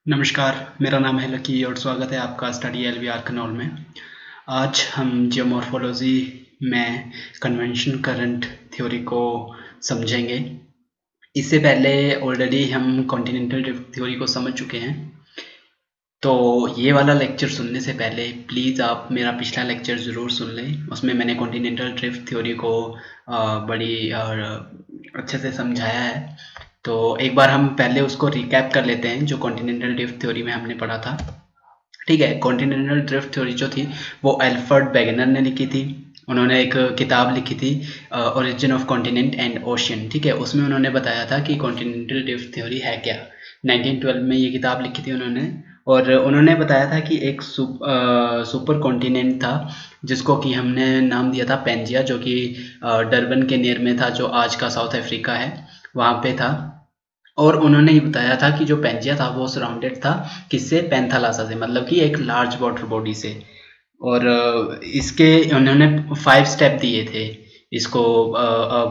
नमस्कार, मेरा नाम है लकी और स्वागत है आपका स्टडी एलवीआर कनौल में। आज हम जियोमॉर्फोलॉजी में कन्वेंशन करंट थ्योरी को समझेंगे। इससे पहले ऑलरेडी हम कॉन्टिनेंटल ड्रिफ्ट थ्योरी को समझ चुके हैं। तो ये वाला लेक्चर सुनने से पहले प्लीज़ आप मेरा पिछला लेक्चर ज़रूर सुन लें। उसमें मैंने कॉन्टिनेंटल ड्रिफ्ट थ्योरी को बड़ी अच्छे से समझाया है। तो एक बार हम पहले उसको रिकैप कर लेते हैं जो कॉन्टिनेंटल ड्रिफ्ट थ्योरी में हमने पढ़ा था। ठीक है, कॉन्टिनेंटल ड्रिफ्ट थ्योरी जो थी वो एल्फ्रेड वेगनर ने लिखी थी। उन्होंने एक किताब लिखी थी origin of continent and ocean. ठीक है, उसमें उन्होंने बताया था कि कॉन्टिनेंटल ड्रिफ्ट थ्योरी है क्या। 1912 में ये किताब लिखी थी उन्होंने, और उन्होंने बताया था कि एक सुपर कॉन्टिनेंट था जिसको कि हमने नाम दिया था पेंजिया, जो कि डरबन के नियर में था, जो आज का साउथ अफ्रीका है, वहाँ पे था। और उन्होंने ये बताया था कि जो पेंजिया था वो सराउंडेड था किससे, पैंथालासा से, मतलब कि एक लार्ज वाटर बॉडी से। और इसके उन्होंने 5 स्टेप दिए थे इसको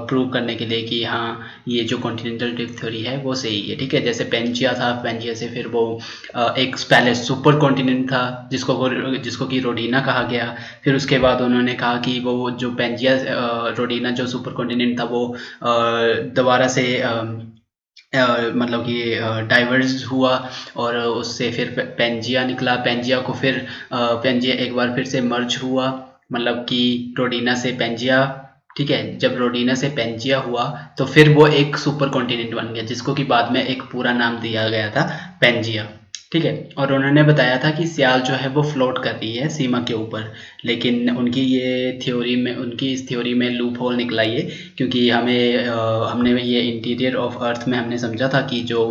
प्रूव करने के लिए कि हाँ ये जो कॉन्टिनेंटल ड्रिफ्ट थ्योरी है वो सही है। ठीक है, जैसे पेंजिया था, पेंजिया से फिर वो एक पहले सुपर कॉन्टिनेंट था जिसको कि रोडीना कहा गया। फिर उसके बाद उन्होंने कहा कि वो जो पेंजिया रोडीना जो सुपर कॉन्टिनेंट था वो दोबारा से मतलब कि डाइवर्स हुआ और उससे फिर पेंजिया निकला। पेंजिया को फिर पेंजिया एक बार फिर से मर्ज हुआ, मतलब कि रोडीना से पेंजिया। ठीक है, जब रोडीना से पेंजिया हुआ तो फिर वो एक सुपर कॉन्टिनेंट बन गया जिसको कि बाद में एक पूरा नाम दिया गया था पेंजिया। ठीक है, और उन्होंने बताया था कि सियाल जो है वो फ्लोट कर रही है सीमा के ऊपर, लेकिन उनकी इस थ्योरी में लूप होल निकला ये, क्योंकि हमने ये इंटीरियर ऑफ अर्थ में हमने समझा था कि जो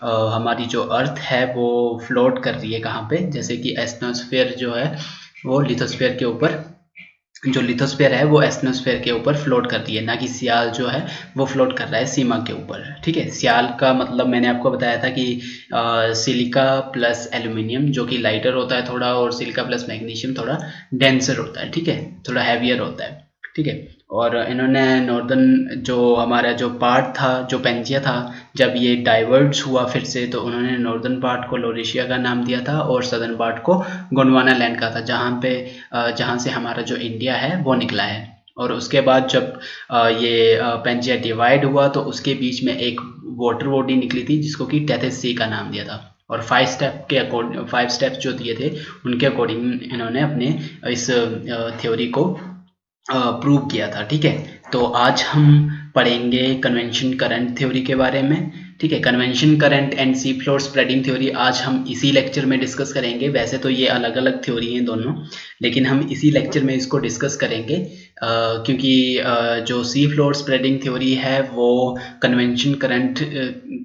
हमारी जो अर्थ है वो फ्लोट कर रही है कहाँ पे, जैसे कि एस्ट्रोस्फीयर जो है वो लिथोस्फीयर के ऊपर, जो लिथोस्फीयर है वो एस्ट्रोस्फीयर के ऊपर फ्लोट कर रही है, ना कि सियाल जो है वो फ्लोट कर रहा है सीमा के ऊपर। ठीक है, सियाल का मतलब मैंने आपको बताया था कि सिलिका प्लस एल्यूमिनियम जो कि लाइटर होता है थोड़ा, और सिलिका प्लस मैग्नीशियम थोड़ा डेंसर होता है। ठीक है, थोड़ा हैवियर होता है। ठीक है, और इन्होंने नॉर्दर्न जो हमारा जो पार्ट था, जो पेंजिया था, जब ये डाइवर्ज हुआ फिर से तो उन्होंने नॉर्दर्न पार्ट को लोरेशिया का नाम दिया था और सदर्न पार्ट को गोंडवाना लैंड का था, जहाँ से हमारा जो इंडिया है वो निकला है। और उसके बाद जब ये पेंजिया डिवाइड हुआ तो उसके बीच में एक वाटर बॉडी निकली थी जिसको कि टेथिस सी का नाम दिया था। और 5 स्टेप्स जो दिए थे उनके अकॉर्डिंग इन्होंने अपने इस थ्योरी को प्रूव किया था। ठीक है, तो आज हम पढ़ेंगे कन्वेंशन करंट थ्योरी के बारे में। ठीक है, convention current and sea floor spreading theory आज हम इसी लेक्चर में डिस्कस करेंगे। वैसे तो ये अलग अलग थ्योरी हैं दोनों, लेकिन हम इसी लेक्चर में इसको डिस्कस करेंगे क्योंकि जो सी फ्लोर स्प्रेडिंग थ्योरी है वो कन्वेंशन करंट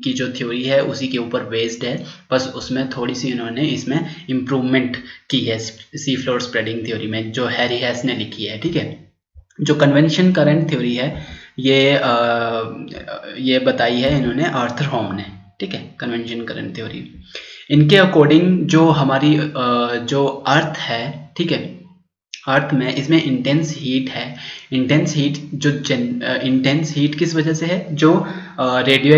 की जो थ्योरी है उसी के ऊपर बेस्ड है, बस उसमें थोड़ी सी इन्होंने इसमें इम्प्रूवमेंट की है सी फ्लोर स्प्रेडिंग थ्योरी में, जो हैरी हैस ने लिखी है। ठीक है, जो कन्वेंशन करंट थ्योरी है ये बताई है इन्होंने आर्थर होम ने। ठीक है, कन्वेंशन करंट थ्योरी इनके अकॉर्डिंग जो हमारी जो अर्थ है, ठीक है, अर्थ में इसमें इंटेंस हीट है। इंटेंस हीट किस वजह से है, जो रेडियो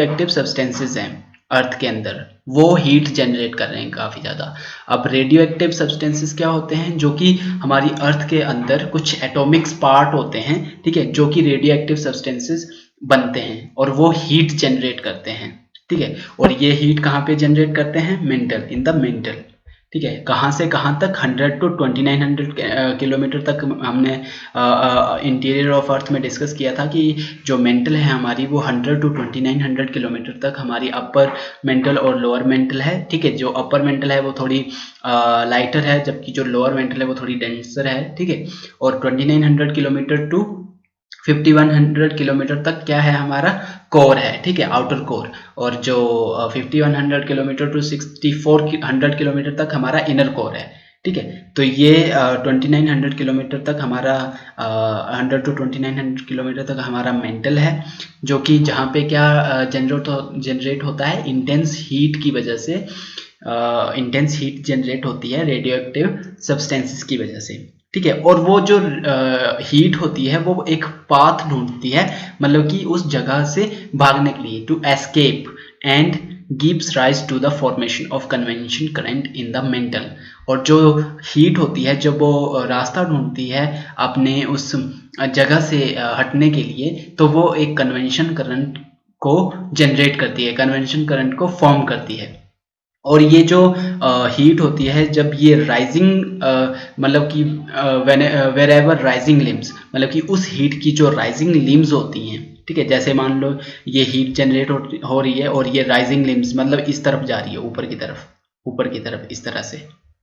एक्टिव सब्सटेंसेस हैं अर्थ के अंदर वो हीट जनरेट कर रहे हैं काफ़ी ज़्यादा। अब रेडियो एक्टिव सब्सटेंसेस क्या होते हैं, जो कि हमारी अर्थ के अंदर कुछ एटॉमिक्स पार्ट होते हैं, ठीक है, जो कि रेडियो एक्टिव सब्सटेंसेस बनते हैं और वो हीट जनरेट करते हैं। ठीक है, और ये हीट कहाँ पे जनरेट करते हैं, मेंटल, इन द मेंटल। ठीक है, कहाँ से कहाँ तक, 100 to 2900 किलोमीटर तक हमने इंटीरियर ऑफ अर्थ में डिस्कस किया था कि जो मेंटल है हमारी वो 100 to 2900 किलोमीटर तक हमारी अपर मेंटल और लोअर मेंटल है। ठीक है, जो अपर मेंटल है वो थोड़ी लाइटर है, जबकि जो लोअर मेंटल है वो थोड़ी डेंसर है। ठीक है, और 2900 किलोमीटर टू 5100 किलोमीटर तक क्या है, हमारा कोर है। ठीक है, आउटर कोर। और जो 5100 किलोमीटर टू 6400 किलोमीटर तक हमारा इनर कोर है। ठीक है, तो ये 2900 किलोमीटर तक हमारा 100 to 2900 किलोमीटर तक हमारा मेंटल है, जो कि जहाँ पे क्या जनरेट होता है, इंटेंस हीट की वजह से। इंटेंस हीट जनरेट होती है रेडियो एक्टिव सब्सटेंसेस की वजह से। ठीक है, और वो जो हीट होती है वो एक पाथ ढूंढती है, मतलब कि उस जगह से भागने के लिए, to escape and gives rise to the formation of convention current in the mantle. और जो हीट होती है जब वो रास्ता ढूंढती है अपने उस जगह से हटने के लिए, तो वो एक कन्वेंशन करंट को जनरेट करती है, कन्वेंशन करंट को फॉर्म करती है। और ये जो हीट होती है जब ये राइजिंग मतलब कि वेर एवर राइजिंग लिम्स, मतलब कि उस हीट की जो राइजिंग लिम्स होती हैं, ठीक है, जैसे मान लो ये हीट जनरेट हो रही है और ये राइजिंग लिम्स मतलब इस तरफ जा रही है, ऊपर की तरफ इस तरह से,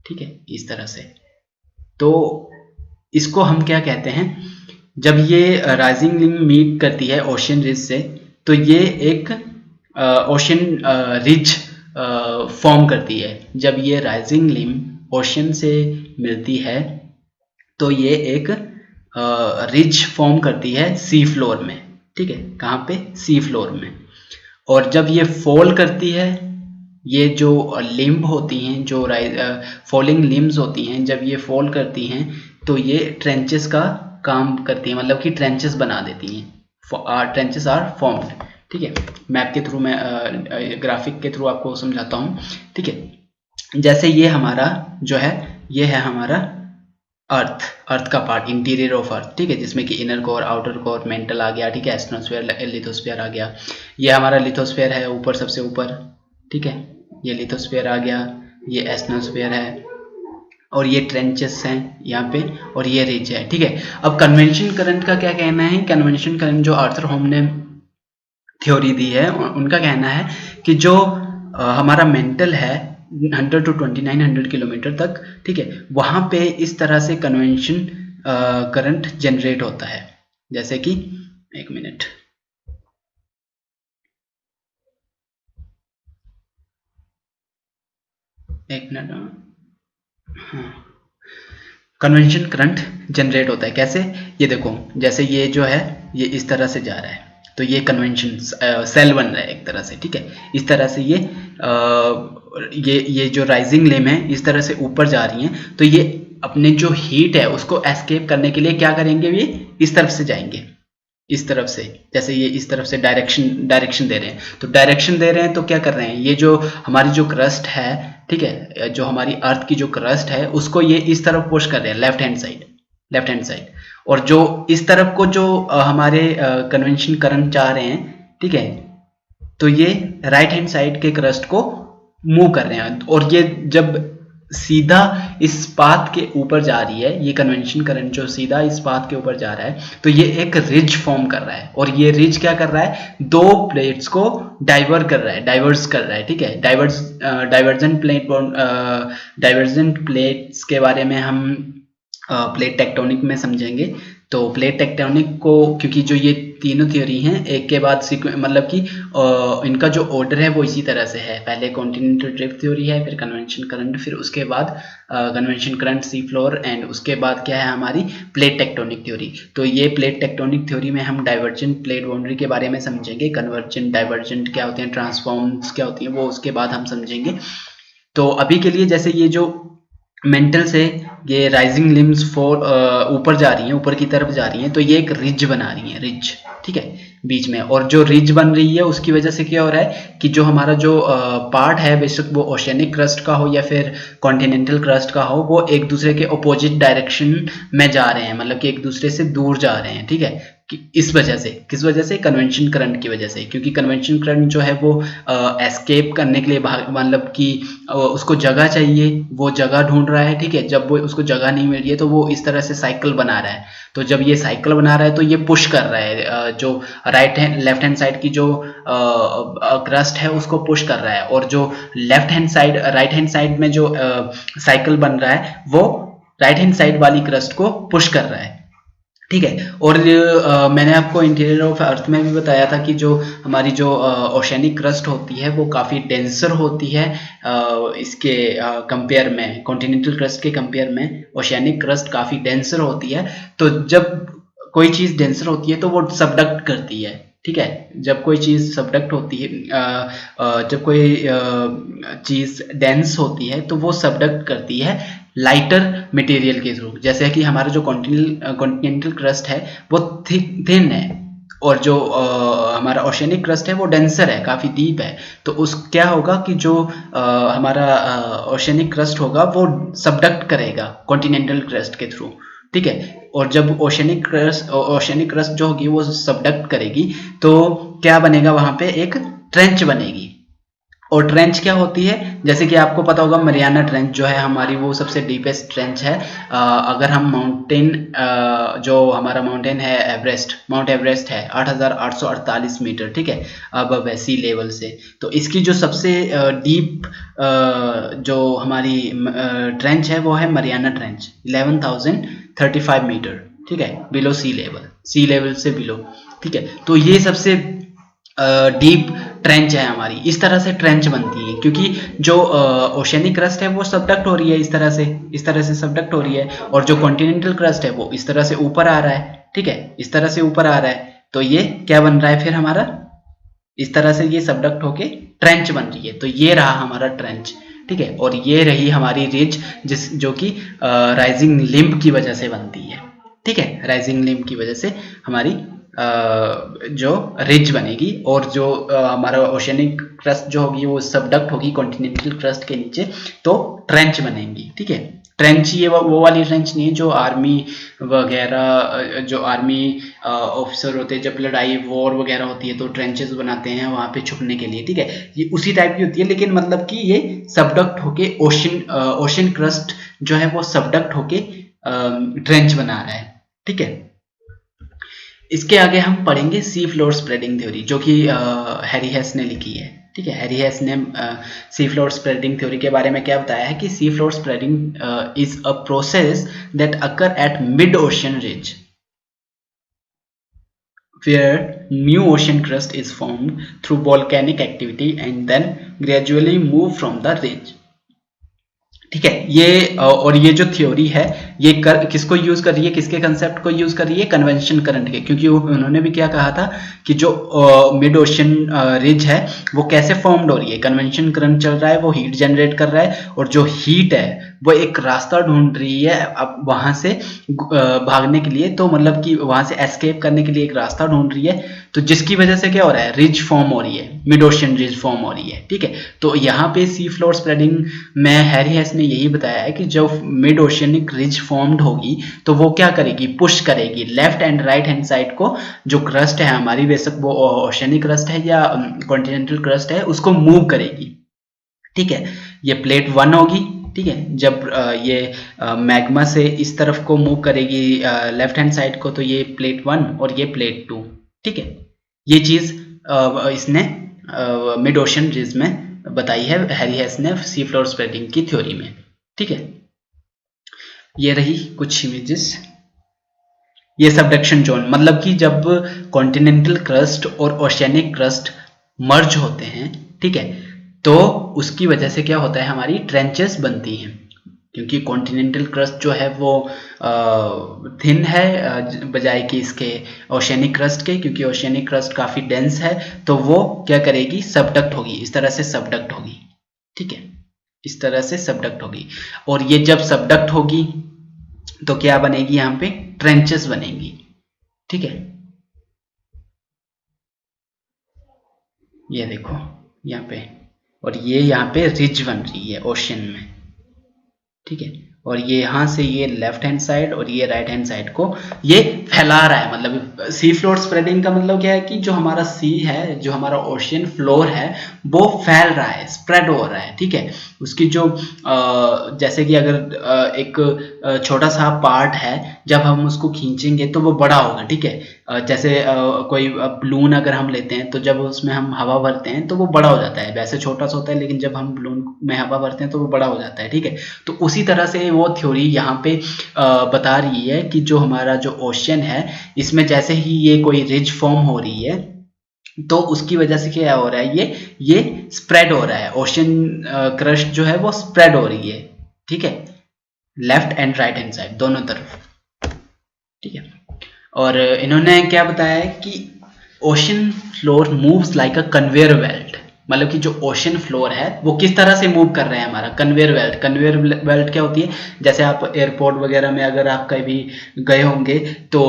ठीक है, इस तरह से। तो इसको हम क्या कहते हैं, जब ये राइजिंग लिम मीट करती है ओशन रिज से, तो ये एक ओशन रिज फॉर्म करती है। जब ये राइजिंग लिम ओशन से मिलती है तो ये एक रिज फॉर्म करती है सी फ्लोर में, ठीक है, कहाँ पे, सी फ्लोर में। और जब ये फॉल करती है, ये जो लिम्ब होती हैं, जो फॉलिंग लिम्स होती हैं, जब ये फॉल करती हैं तो ये ट्रेंचेस का काम करती हैं, मतलब कि ट्रेंचेस बना देती हैं। ट्रेंचेस आर फॉर्म्ड, ठीक है। मैप के थ्रू, मैं ग्राफिक के थ्रू आपको समझाता हूँ, ठीक है। जैसे ये हमारा जो है, ये है हमारा अर्थ का पार्ट, इंटीरियर ऑफ अर्थ, ठीक है, जिसमें कि inner core, outer core, mantle आ गया, ठीक है, एस्ट्रोस्फीयर, लिथोस्फीयर आ गया। ये हमारा लिथोस्फीयर है ऊपर, सबसे ऊपर, ठीक है, ये लिथोस्फीयर आ गया, ये एस्ट्रोस्फीयर है, और ये ट्रेंचेस हैं यहाँ पे, और ये रिज है, ठीक है। अब कन्वेंशन करंट का क्या कहना है? कन्वेंशन करंट जो आर्थर होम ने थ्योरी दी है, उनका कहना है कि जो हमारा मेंटल है 100 to 2900 किलोमीटर तक, ठीक है, वहां पे इस तरह से कन्वेंशन करंट जनरेट होता है। जैसे कि एक मिनट, हाँ, कन्वेंशन करंट जनरेट होता है कैसे? ये देखो, जैसे ये जो है ये इस तरह से जा रहा है, तो ये कन्वेंशन सेल बन रहा है एक तरह से, ठीक है। इस तरह से ये जो राइजिंग लिम है इस तरह से ऊपर जा रही हैं, तो ये अपने जो हीट है उसको एस्केप करने के लिए क्या करेंगे, ये इस तरफ से जाएंगे, इस तरफ से। जैसे ये इस तरफ से डायरेक्शन दे रहे हैं, तो डायरेक्शन दे रहे हैं तो क्या कर रहे हैं, ये जो हमारी जो क्रस्ट है, ठीक है, जो हमारी अर्थ की जो क्रस्ट है उसको ये इस तरफ पुश कर रहे हैं, लेफ्ट हैंड साइड। और जो इस तरफ को जो हमारे कन्वेंशन करंट जा रहे हैं, ठीक है, तो ये राइट हैंड साइड के क्रस्ट को मूव कर रहे हैं। और ये जब सीधा इस पाथ के ऊपर जा रही है, ये कन्वेंशन करंट जो सीधा इस पाथ के ऊपर जा रहा है, तो ये एक रिज फॉर्म कर रहा है। और ये रिज क्या कर रहा है, दो प्लेट्स को डाइवर्स कर रहा है, ठीक है। डाइवर्जेंट प्लेट्स के बारे में हम प्लेट टेक्टोनिक में समझेंगे। तो प्लेट टेक्टोनिक को, क्योंकि जो ये तीनों थ्योरी हैं एक के बाद मतलब कि इनका जो ऑर्डर है वो इसी तरह से है, पहले कॉन्टिनेंटल ड्रिफ्ट थ्योरी है, फिर कन्वेंशन करंट, फिर उसके बाद convention current, sea floor, and उसके बाद क्या है हमारी प्लेट टेक्टोनिक थ्योरी। तो ये प्लेट टेक्टोनिक थ्योरी में हम डाइवर्जेंट प्लेट बाउंड्री के बारे में समझेंगे, कन्वर्जेंट, डाइवर्जेंट क्या होते हैं, ट्रांसफॉर्म्स क्या होती हैं, वो उसके बाद हम समझेंगे। तो अभी के लिए जैसे ये जो मेंटल से ये राइजिंग लिम्स ऊपर जा रही हैं, ऊपर की तरफ जा रही हैं, तो ये एक रिज बना रही हैं, रिज, ठीक है, बीच में। और जो रिज बन रही है उसकी वजह से क्या हो रहा है कि जो हमारा जो पार्ट है, बेशक वो ओशियनिक क्रस्ट का हो या फिर कॉन्टिनेंटल क्रस्ट का हो, वो एक दूसरे के अपोजिट डायरेक्शन में जा रहे हैं, मतलब कि एक दूसरे से दूर जा रहे हैं, ठीक है। इस वजह से, किस वजह से, कन्वेंशन करंट की वजह से। क्योंकि कन्वेंशन करंट जो है वो एस्केप करने के लिए मतलब कि उसको जगह चाहिए, वो जगह ढूंढ रहा है, ठीक है। जब वो उसको जगह नहीं मिल रही है तो वो इस तरह से साइकिल बना रहा है। तो जब ये साइकिल बना रहा है तो ये पुश कर रहा है, जो लेफ्ट हैंड साइड की जो क्रस्ट है उसको पुश कर रहा है, और जो राइट हैंड साइड में जो साइकिल बन रहा है वो राइट हैंड साइड वाली क्रस्ट को पुश कर रहा है, ठीक है। और मैंने आपको इंटीरियर ऑफ अर्थ में भी बताया था कि जो हमारी जो ओशियनिक क्रस्ट होती है वो काफ़ी डेंसर होती है इसके कंपेयर में, कॉन्टिनेंटल क्रस्ट के कंपेयर में ओशियनिक क्रस्ट काफ़ी डेंसर होती है। तो जब कोई चीज़ डेंसर होती है तो वो सबडक्ट करती है, ठीक है। जब कोई चीज़ सबडक्ट होती है, जब कोई चीज़ डेंस होती है तो वो सबडक्ट करती है लाइटर मटेरियल के थ्रू। जैसे कि हमारा जो कॉन्टिनेंटल क्रस्ट है वो थिन है और जो हमारा ओशियनिक क्रस्ट है वो डेंसर है, काफ़ी डीप है। तो उस क्या होगा कि जो हमारा ओशियनिक क्रस्ट होगा वो सबडक्ट करेगा कॉन्टिनेंटल क्रस्ट के थ्रू, ठीक है। और जब ओशियनिक क्रस्ट जो होगी वो सबडक्ट करेगी तो क्या बनेगा, वहां पे एक ट्रेंच बनेगी। और ट्रेंच क्या होती है, जैसे कि आपको पता होगा मरियाना ट्रेंच जो है हमारी वो सबसे डीपेस्ट ट्रेंच है। अगर हम माउंटेन जो हमारा माउंटेन है एवरेस्ट, माउंट एवरेस्ट है 8,848 मीटर, ठीक है, अब सी लेवल से। तो इसकी जो सबसे डीप जो हमारी ट्रेंच है वो है मरियाना ट्रेंच 11,035 मीटर, ठीक है, बिलो सी लेवल से बिलो, ठीक है। तो ये सबसे डीप ट्रेंच है हमारी। इस तरह से ट्रेंच बनती है क्योंकि जो ओशियनिक क्रस्ट है वो सबडक्ट हो रही है, इस तरह से सबडक्ट हो रही है। और जो कॉन्टिनेंटल क्रस्ट है वो इस तरह से ऊपर आ रहा है, ठीक है, इस तरह से ऊपर आ रहा है। तो ये क्या बन रहा है फिर हमारा, इस तरह से ये सबडक्ट होके ट्रेंच बन रही है। तो ये रहा हमारा ट्रेंच, ठीक है। और ये रही हमारी रिज जो कि राइजिंग लिम्ब की वजह से बनती है, ठीक है, राइजिंग लिम्ब की वजह से हमारी जो रिज बनेगी। और जो हमारा ओशियनिक क्रस्ट जो होगी वो सबडक्ट होगी कॉन्टिनेंटल क्रस्ट के नीचे, तो ट्रेंच बनेंगी, ठीक है। ट्रेंच ये वो वाली ट्रेंच नहीं है जो आर्मी वगैरह, जो आर्मी ऑफिसर होते हैं जब लड़ाई वॉर वगैरह होती है तो ट्रेंचेस बनाते हैं वहां पे छुपने के लिए, ठीक है, ये उसी टाइप की होती है। लेकिन मतलब कि ये सबडक्ट होके ओशियन क्रस्ट जो है वो सबडक्ट होके ट्रेंच बना रहा है, ठीक है। इसके आगे हम पढ़ेंगे सी फ्लोर स्प्रेडिंग थ्योरी, जो कि हैरी हेस ने लिखी है, ठीक है। हैरी हेस ने सी फ्लोर स्प्रेडिंग थ्योरी के बारे में क्या बताया है कि sea floor spreading is a process that occur at mid ocean ridge where new ocean crust is formed through volcanic activity and then gradually move from the ridge, ठीक है। ये और ये जो थ्योरी है ये किसको यूज कर रही है, किसके कंसेप्ट को यूज कर रही है, कन्वेंशन करंट के। क्योंकि उन्होंने भी क्या कहा था कि जो मिड ओशन रिज है वो कैसे फॉर्म्ड हो रही है, कन्वेंशन करंट चल रहा है, वो हीट जनरेट कर रहा है और जो हीट है वो एक रास्ता ढूंढ रही है अब वहां से भागने के लिए। तो मतलब कि वहां से एस्केप करने के लिए एक रास्ता ढूंढ रही है, तो जिसकी वजह से क्या हो रहा है, रिज फॉर्म हो रही है, मिड ओशन रिज फॉर्म हो रही है, ठीक है। तो यहाँ पे सी फ्लोर स्प्रेडिंग में हैरी हेस ने यही बताया है कि जब मिड ओशियनिक रिज फॉर्म्ड होगी तो वो क्या करेगी, पुश करेगी left and right hand side को, जो क्रस्ट है हमारी, बेशक वो ओशियनिक क्रस्ट है या कॉन्टिनेंटल क्रस्ट है, उसको मूव करेगी, ठीक है। ये प्लेट 1 होगी, ठीक है। जब ये मैग्मा से इस तरफ को मूव करेगी लेफ्ट हैंड साइड को, तो ये प्लेट 1 और ये प्लेट 2, ठीक है। ये चीज इसने मिड ओशन रिज में बताई है हैरी हेस ने सी फ्लोर स्प्रेडिंग की थ्योरी में, ठीक है। ये रही कुछ इमेजेस। ये सबडक्शन जोन, मतलब कि जब कॉन्टिनेंटल क्रस्ट और ओशियनिक क्रस्ट मर्ज होते हैं, ठीक है, तो उसकी वजह से क्या होता है, हमारी ट्रेंचेस बनती हैं। क्योंकि कॉन्टिनेंटल क्रस्ट जो है वो थिन है बजाय कि इसके ओशियनिक क्रस्ट के, क्योंकि ओशियनिक क्रस्ट काफी डेंस है, तो वो क्या करेगी, सबडक्ट होगी, इस तरह से सबडक्ट होगी, ठीक है, इस तरह से सबडक्ट होगी। और ये जब सबडक्ट होगी तो क्या बनेगी, यहाँ पे ट्रेंचेस बनेंगी, ठीक है। ये देखो यहाँ पे, और ये यहाँ पे रिज बन रही है ओशियन में, ठीक है। और ये यहाँ से ये लेफ्ट हैंड साइड और ये राइट हैंड साइड को ये फैला रहा है। मतलब सी फ्लोर स्प्रेडिंग का मतलब क्या है कि जो हमारा सी है, जो हमारा ओशियन फ्लोर है, वो फैल रहा है, स्प्रेड हो रहा है, ठीक है। उसकी जो जैसे कि अगर एक छोटा सा पार्ट है, जब हम उसको खींचेंगे तो वो बड़ा होगा, ठीक है। जैसे कोई बलून अगर हम लेते हैं तो जब उसमें हम हवा भरते हैं तो वो बड़ा हो जाता है, वैसे छोटा सा होता है, लेकिन जब हम बलून में हवा भरते हैं तो वो बड़ा हो जाता है, ठीक है। तो उसी तरह से वो थ्योरी यहाँ पे बता रही है कि जो हमारा जो ओशियन है, इसमें जैसे ही ये कोई रिज फॉर्म हो रही है तो उसकी वजह से क्या हो रहा है, ये स्प्रेड हो रहा है, ओशियन क्रस्ट जो है वो स्प्रेड हो रही है, ठीक है, left and right hand side दोनों तरफ, ठीक है। और इन्होंने क्या बताया है कि ओशियन फ्लोर मूव्स लाइक अ कन्वेयर बेल्ट, मतलब कि जो ओशन फ्लोर है वो किस तरह से मूव कर रहे हैं हमारा कन्वेयर बेल्ट। कन्वेयर बेल्ट क्या होती है, जैसे आप एयरपोर्ट वगैरह में अगर आप कभी गए होंगे तो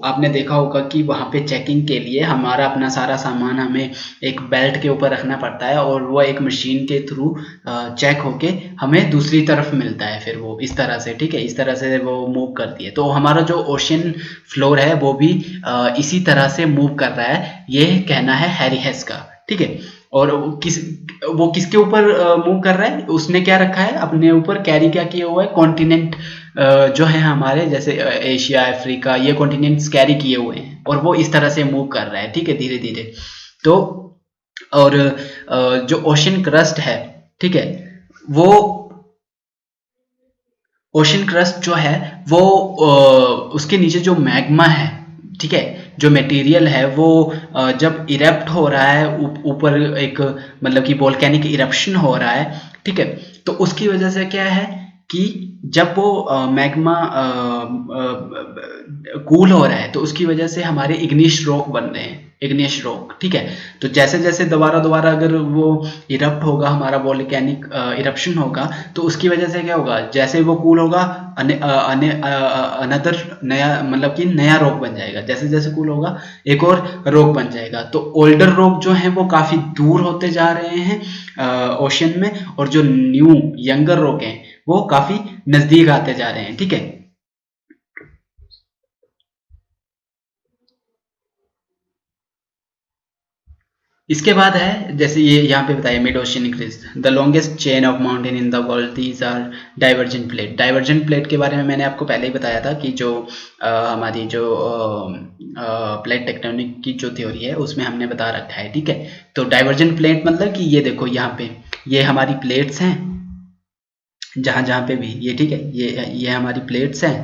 आपने देखा होगा कि वहाँ पे चेकिंग के लिए हमारा अपना सारा सामान हमें एक बेल्ट के ऊपर रखना पड़ता है और वो एक मशीन के थ्रू चेक होके हमें दूसरी तरफ मिलता है, फिर वो इस तरह से, ठीक है, इस तरह से वो मूव करती है। तो हमारा जो ओशन फ्लोर है वो भी इसी तरह से मूव कर रहा है, ये कहना है हैरी हेस का, ठीक है। और वो किसके ऊपर मूव कर रहा है, उसने क्या रखा है अपने ऊपर, कैरी क्या किया हुआ है, कॉन्टिनेंट जो है हमारे, जैसे एशिया, अफ्रीका, ये कॉन्टिनेंट्स कैरी किए हुए हैं और वो इस तरह से मूव कर रहा है, ठीक है, धीरे धीरे। तो और जो ओशन क्रस्ट है, ठीक है, वो ओशन क्रस्ट जो है वो उसके नीचे जो मैग्मा है, ठीक है, जो मटेरियल है वो जब इरप्ट हो रहा है ऊपर, एक मतलब कि वोल्केनिक इरप्शन हो रहा है, ठीक है, तो उसकी वजह से क्या है कि जब वो मैग्मा कूल हो रहा है तो उसकी वजह से हमारे इग्निश रॉक बन रहे हैं, इग्निश रॉक, ठीक है। तो जैसे जैसे दोबारा दोबारा अगर वो इरप्ट होगा, हमारा वोल्केनिक इरप्शन होगा, तो उसकी वजह से क्या होगा, जैसे वो कूल होगा अनदर नया, मतलब कि नया रॉक बन जाएगा, जैसे जैसे कूल होगा एक और रॉक बन जाएगा। तो ओल्डर रॉक जो है वो काफी दूर होते जा रहे हैं ओशन में, और जो न्यू यंगर रॉक हैं वो काफी नजदीक आते जा रहे हैं, ठीक है। इसके बाद है, जैसे ये यहाँ पे बताया, mid oceanic ridge, the longest chain of mountain in the world, these are divergent plate. Divergent plate के बारे में मैंने आपको पहले ही बताया था कि जो हमारी जो प्लेट टेक्टोनिक की जो थ्योरी है उसमें हमने बता रखा है, ठीक है। तो डाइवर्जेंट प्लेट मतलब कि ये देखो यहाँ पे ये हमारी प्लेट्स हैं, जहाँ पे भी ये, ठीक है, ये हमारी प्लेट्स हैं।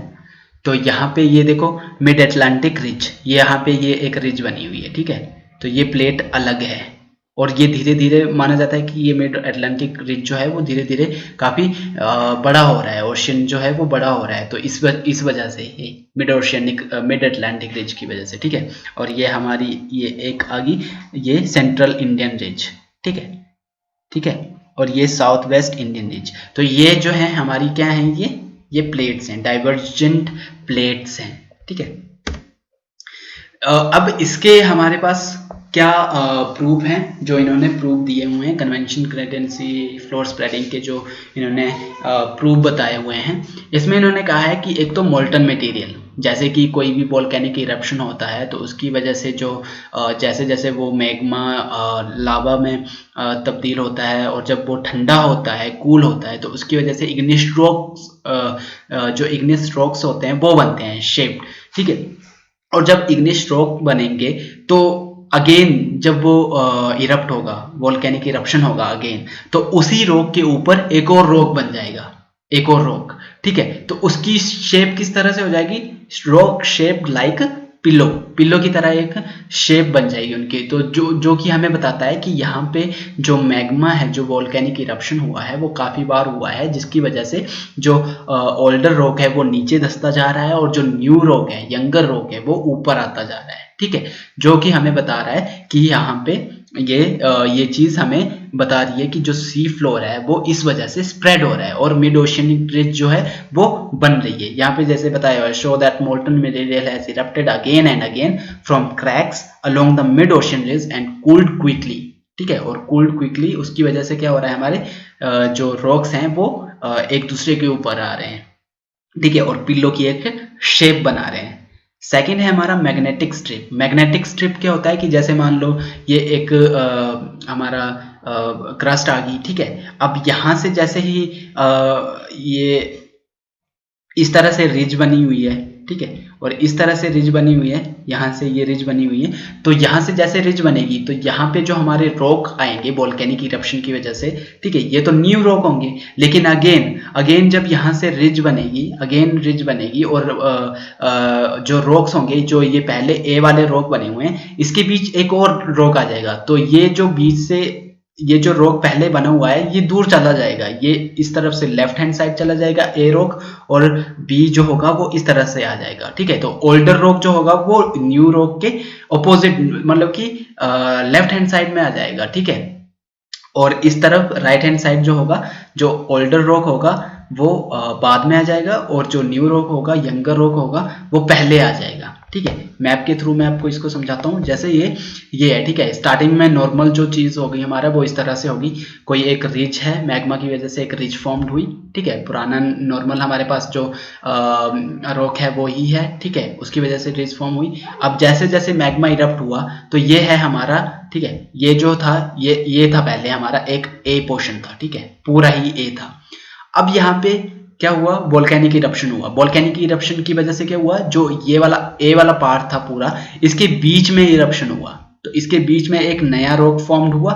तो यहाँ पे ये देखो मिड अटलांटिक रिज, ये यहाँ पे ये एक रिज बनी हुई है, ठीक है। तो ये प्लेट अलग है और ये धीरे धीरे माना जाता है कि ये मिड अटलांटिक रिज जो है वो धीरे धीरे काफी बड़ा हो रहा है, ओशन जो है वो बड़ा हो रहा है। तो इस वजह से ये मिड अटलांटिक रिज की वजह से, ठीक है। और ये हमारी ये एक आ गई, ये सेंट्रल इंडियन रिज, ठीक है, ठीक है, और ये साउथ वेस्ट इंडियन रिज। तो ये जो है हमारी क्या है, ये प्लेट्स हैं, डाइवर्जेंट प्लेट्स हैं, ठीक है। अब इसके हमारे पास क्या प्रूफ हैं, जो इन्होंने प्रूफ दिए हुए हैं, कन्वेंशन क्रेडेंसी फ्लोर स्प्रेडिंग के जो इन्होंने प्रूफ बताए हुए हैं। इसमें इन्होंने कहा है कि एक तो मोल्टन मटेरियल, जैसे कि कोई भी वोल्केनिक इरप्शन होता है तो उसकी वजह से जो जैसे जैसे वो मैग्मा लावा में तब्दील होता है और जब वो ठंडा होता है, कूल होता है, तो उसकी वजह से इग्निस रॉक्स, जो इग्निस रॉक्स होते हैं वो बनते हैं शेप्ड, ठीक है। और जब इग्निस रॉक बनेंगे तो अगेन जब वो इरप्ट होगा, वोल्केनिक इरप्शन होगा अगेन, तो उसी रॉक के ऊपर एक और रॉक बन जाएगा, एक और रॉक, ठीक है। तो उसकी शेप किस तरह से हो जाएगी, rock shaped like pillow, pillow की तरह एक शेप बन जाएगी उनकी। तो जो कि हमें बताता है कि यहाँ पे जो मैग्मा है, जो वोल्केनिक इरप्शन हुआ है वो काफी बार हुआ है, जिसकी वजह से जो ओल्डर रॉक है वो नीचे धंसता जा रहा है और जो न्यू रॉक है, यंगर रॉक है, वो ऊपर आता जा रहा है, ठीक है। जो कि हमें बता रहा है कि यहाँ पे ये चीज हमें बता रही है कि जो सी फ्लोर है वो इस वजह से स्प्रेड हो रहा है और मिड ओशियनिक रिज जो है वो बन रही है। यहाँ पे जैसे बताया हुआ है, show that molten material has erupted again and again from cracks along the mid ocean ridge and cooled quickly, ठीक है। और कूल्ड क्विकली उसकी वजह से क्या हो रहा है, हमारे जो रॉक्स हैं वो एक दूसरे के ऊपर आ रहे हैं, ठीक है, और पिल्लो की एक शेप बना रहे हैं। सेकेंड है हमारा मैग्नेटिक स्ट्रिप। मैग्नेटिक स्ट्रिप क्या होता है कि जैसे मान लो ये एक हमारा क्रस्ट आ गई, ठीक है। अब यहाँ से जैसे ही ये इस तरह से रिज बनी हुई है, ठीक है, और इस तरह से रिज बनी हुई है, यहाँ से ये रिज बनी हुई है, तो यहाँ से जैसे रिज बनेगी तो यहाँ पे जो हमारे रॉक आएंगे वोल्केनिक इरप्शन की वजह से, ठीक है, ये तो न्यू रॉक होंगे, लेकिन अगेन जब यहाँ से रिज बनेगी, अगेन रिज बनेगी और जो रॉक्स होंगे, जो ये पहले ए वाले रॉक बने हुए हैं, इसके बीच एक और रॉक आ जाएगा, तो ये जो बीच से ये जो रॉक पहले बना हुआ है ये दूर चला जाएगा, ये इस तरफ से लेफ्ट हैंड साइड चला जाएगा ए रॉक, और बी जो होगा वो इस तरह से आ जाएगा, ठीक है। तो ओल्डर रॉक जो होगा वो न्यू रॉक के ऑपोजिट, मतलब कि लेफ्ट हैंड साइड में आ जाएगा, ठीक है। और इस तरफ राइट हैंड साइड जो होगा, जो ओल्डर रॉक होगा वो बाद में आ जाएगा, और जो न्यू रॉक होगा, यंगर रॉक होगा, वो पहले आ जाएगा। ठीक है, मैप के थ्रू मैं आपको इसको समझाता हूँ। जैसे ये है, ठीक है, स्टार्टिंग में नॉर्मल जो चीज होगी हमारा वो इस तरह से होगी। कोई एक रिज है, मैग्मा की वजह से एक रिज फॉर्म्ड हुई। ठीक है, पुराना नॉर्मल हमारे पास जो रॉक है वो ही है। ठीक है, उसकी वजह से रिज फॉर्म हुई। अब जैसे जैसे मैग्मा इरप्ट हुआ तो ये है हमारा, ठीक है, ये जो था ये था पहले हमारा एक ए पोर्शन था। ठीक है, पूरा ही ए था। अब यहाँ पे क्या हुआ, वोल्केनिक इरप्शन हुआ। वोल्केनिक इरप्शन की वजह से क्या हुआ, जो ये वाला ए वाला पार्ट था पूरा, इसके बीच में इरप्शन हुआ, तो इसके बीच में एक नया रॉक फॉर्म्ड हुआ।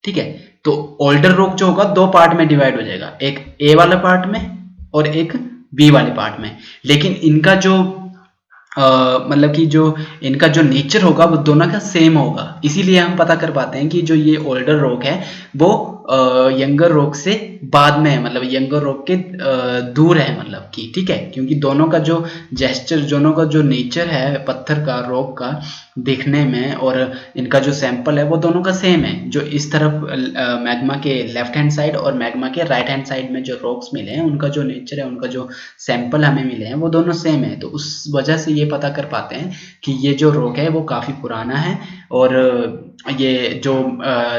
ठीक है, तो ओल्डर रॉक जो होगा दो पार्ट में डिवाइड हो जाएगा, एक ए वाले पार्ट में और एक बी वाले पार्ट में। लेकिन इनका जो मतलब कि जो इनका जो नेचर होगा वो दोनों का सेम होगा। इसीलिए हम पता कर पाते हैं कि जो ये ओल्डर रॉक है वो यंगर रॉक से बाद में है, मतलब यंगर रॉक के दूर है, मतलब कि ठीक है, क्योंकि दोनों का जो जेस्चर, दोनों का जो नेचर है पत्थर का, रॉक का दिखने में, और इनका जो सैंपल है वो दोनों का सेम है। जो इस तरफ मैग्मा के लेफ्ट हैंड साइड और मैग्मा के राइट हैंड साइड में जो रॉक्स मिले हैं, उनका जो नेचर है, उनका जो सैंपल हमें मिले हैं वो दोनों सेम है। तो उस वजह से ये पता कर पाते हैं कि ये जो रॉक है वो काफ़ी पुराना है, और ये जो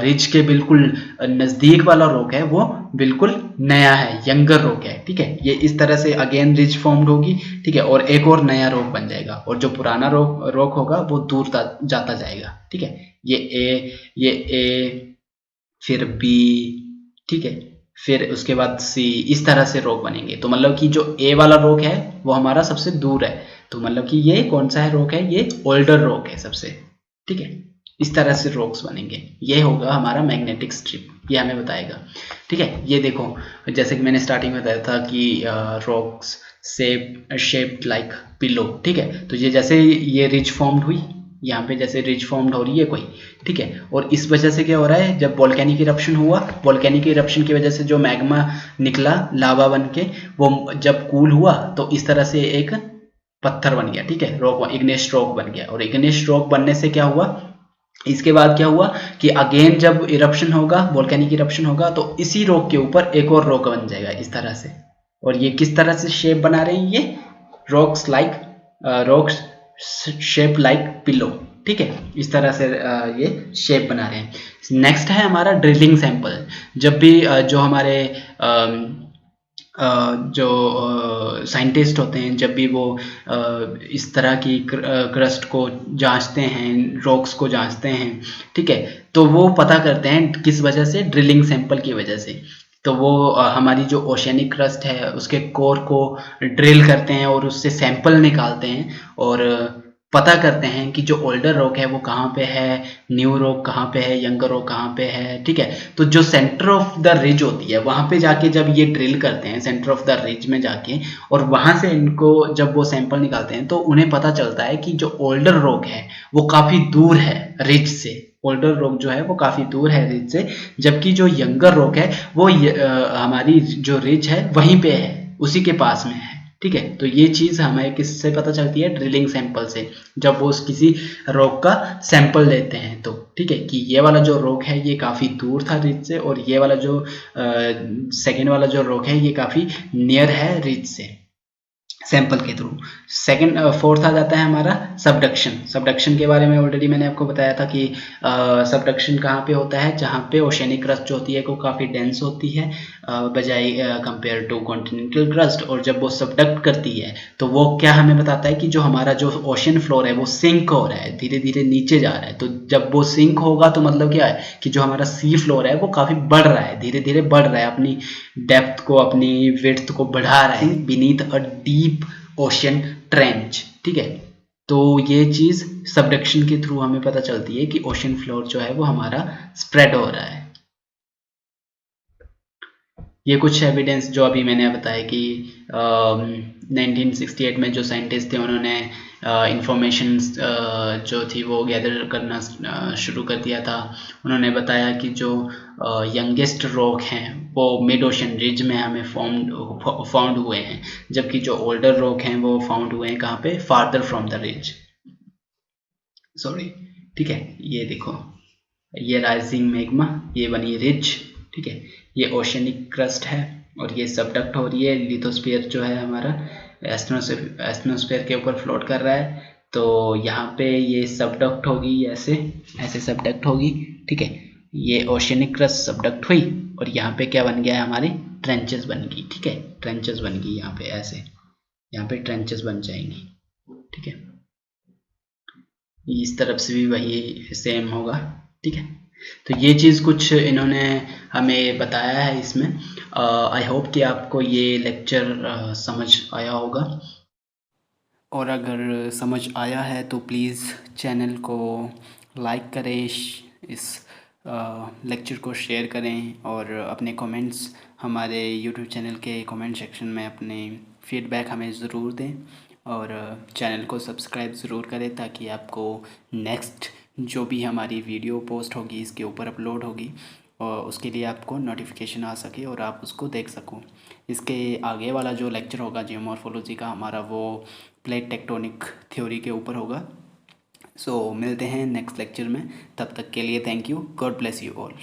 रिज के बिल्कुल नज़दीक वाला रॉक है वो बिल्कुल नया है, यंगर रॉक है। ठीक है, ये इस तरह से अगेन रिज फॉर्म्ड होगी। ठीक है, और एक और नया रॉक बन जाएगा, और जो पुराना रॉक होगा वो दूर जाता जाएगा। ठीक है, ये ए फिर बी, ठीक है, फिर उसके बाद सी, इस तरह से रॉक बनेंगे। तो मतलब कि जो ए वाला रॉक है वो हमारा सबसे दूर है, तो मतलब कि ये कौन सा है रॉक है, ये ओल्डर रॉक है सबसे। ठीक है, इस तरह से रॉक्स बनेंगे। ये होगा हमारा मैग्नेटिक स्ट्रिप, ये हमें बताएगा। ठीक है, ये देखो, जैसे कि मैंने स्टार्टिंग में बताया था कि रॉक्स शेप्ड लाइक पिलो। ठीक है, तो ये जैसे ये रिज फॉर्म्ड हुई, यहाँ पे जैसे रिज फॉर्म्ड हो रही है कोई। ठीक है, और इस वजह से क्या हो रहा है, जब वोल्केनिक इरप्शन हुआ, वोल्केनिक इरप्शन की वजह से जो मैग्मा निकला लावा बन के, वो जब कूल हुआ तो इस तरह से एक पत्थर बन गया। ठीक है, रॉक, इग्नेस रॉक बन गया। और इग्नेस रॉक बनने से क्या हुआ, इसके बाद क्या हुआ कि अगेन जब इरप्शन होगा, वोल्केनिक इरप्शन होगा, तो इसी रॉक के ऊपर एक और रॉक बन जाएगा इस तरह से। और ये किस तरह से शेप बना रहे हैं, ये रॉक्स शेप लाइक पिलो। ठीक है, इस तरह से ये शेप बना रहे हैं। नेक्स्ट है हमारा ड्रिलिंग सैंपल। जब भी जो हमारे जो साइंटिस्ट होते हैं, जब भी वो इस तरह की क्रस्ट को जांचते हैं, रॉक्स को जांचते हैं, ठीक है, तो वो पता करते हैं किस वजह से, ड्रिलिंग सैंपल की वजह से। तो वो हमारी जो ओशियनिक क्रस्ट है उसके कोर को ड्रिल करते हैं और उससे सैंपल निकालते हैं, और पता करते हैं कि जो ओल्डर रॉक है वो कहाँ पे है, न्यू रॉक कहाँ पे है, यंगर रॉक कहाँ पे है। ठीक है, तो जो सेंटर ऑफ द रिज होती है वहाँ पे जाके जब ये ड्रिल करते हैं सेंटर ऑफ द रिज में जाके, और वहाँ से इनको जब वो सैंपल निकालते हैं तो उन्हें पता चलता है कि जो ओल्डर रॉक है वो काफ़ी दूर है रिज से। ओल्डर रॉक जो है वो काफ़ी दूर है रिज से, जबकि जो यंगर रॉक है वो हमारी जो रिज है वहीं पे है, उसी के पास में है। ठीक है, तो ये चीज़ हमें किससे पता चलती है, ड्रिलिंग सैंपल से, जब वो किसी रॉक का सैंपल लेते हैं तो। ठीक है, कि ये वाला जो रॉक है ये काफ़ी दूर था रिज से, और ये वाला जो सेकेंड वाला जो रॉक है ये काफ़ी नियर है रिज से, सैंपल के थ्रू। सेकंड फोर्थ आ जाता है हमारा सबडक्शन। सबडक्शन के बारे में ऑलरेडी मैंने आपको बताया था कि सबडक्शन कहाँ पे होता है, जहाँ पे ओशियनिक क्रस्ट जो होती है वो काफ़ी डेंस होती है बजाय कंपेयर टू कॉन्टिनेंटल क्रस्ट, और जब वो सबडक्ट करती है तो वो क्या हमें बताता है कि जो हमारा जो ओशियन फ्लोर है वो सिंक हो रहा है, धीरे धीरे नीचे जा रहा है। तो जब वो सिंक होगा तो मतलब क्या है कि जो हमारा सी फ्लोर है वो काफ़ी बढ़ रहा है, धीरे धीरे बढ़ रहा है, अपनी डेप्थ को, अपनी विड्थ को बढ़ा रहा है beneath a deep ocean trench. ठीक है, तो ये चीज़ सबडक्शन के थ्रू हमें पता चलती है कि ओशियन फ्लोर जो है वो हमारा स्प्रेड हो रहा है। ये कुछ एविडेंस जो अभी मैंने बताया कि 1968 में जो साइंटिस्ट थे उन्होंने इंफॉर्मेशन जो थी वो गैदर करना शुरू कर दिया था। उन्होंने बताया कि जो यंगेस्ट रॉक हैं वो मिड ओशन रिज में हमें फाउंड हुए हैं, जबकि जो ओल्डर रॉक हैं वो फाउंड हुए हैं कहाँ पे, farther from the ridge, sorry. ठीक है, ये देखो, ये राइजिंग मैग्मा, ये बनी रिज, ठीक है। ये ओशनिक क्रस्ट है और ये सबडक्ट हो रही है। लिथोस्फीयर जो है हमारा एस्ट्रोस्फीयर के ऊपर फ्लोट कर रहा है, तो यहाँ पे ये सबडक्ट होगी, ऐसे ऐसे सबडक्ट होगी, ठीक है। ये ओशनिक क्रस्ट सबडक्ट हुई और यहाँ पे क्या बन गया है, हमारी ट्रेंचेस बन गई, ठीक है। ट्रेंचेस बन गई यहाँ पे, ऐसे यहाँ पे ट्रेंचेस बन जाएंगी, ठीक है। इस तरफ से भी वही सेम होगा, ठीक है। तो ये चीज़ कुछ इन्होंने हमें बताया है इसमें। आई होप कि आपको ये लेक्चर समझ आया होगा, और अगर समझ आया है तो प्लीज़ चैनल को लाइक करें, इस लेक्चर को शेयर करें और अपने कमेंट्स हमारे यूट्यूब चैनल के कमेंट सेक्शन में अपने फीडबैक हमें ज़रूर दें, और चैनल को सब्सक्राइब ज़रूर करें ताकि आपको नेक्स्ट जो भी हमारी वीडियो पोस्ट होगी, इसके ऊपर अपलोड होगी, और उसके लिए आपको नोटिफिकेशन आ सके और आप उसको देख सको। इसके आगे वाला जो लेक्चर होगा जियोमॉर्फोलॉजी का हमारा, वो प्लेट टेक्टोनिक थ्योरी के ऊपर होगा। सो मिलते हैं नेक्स्ट लेक्चर में, तब तक के लिए thank you, God bless you all.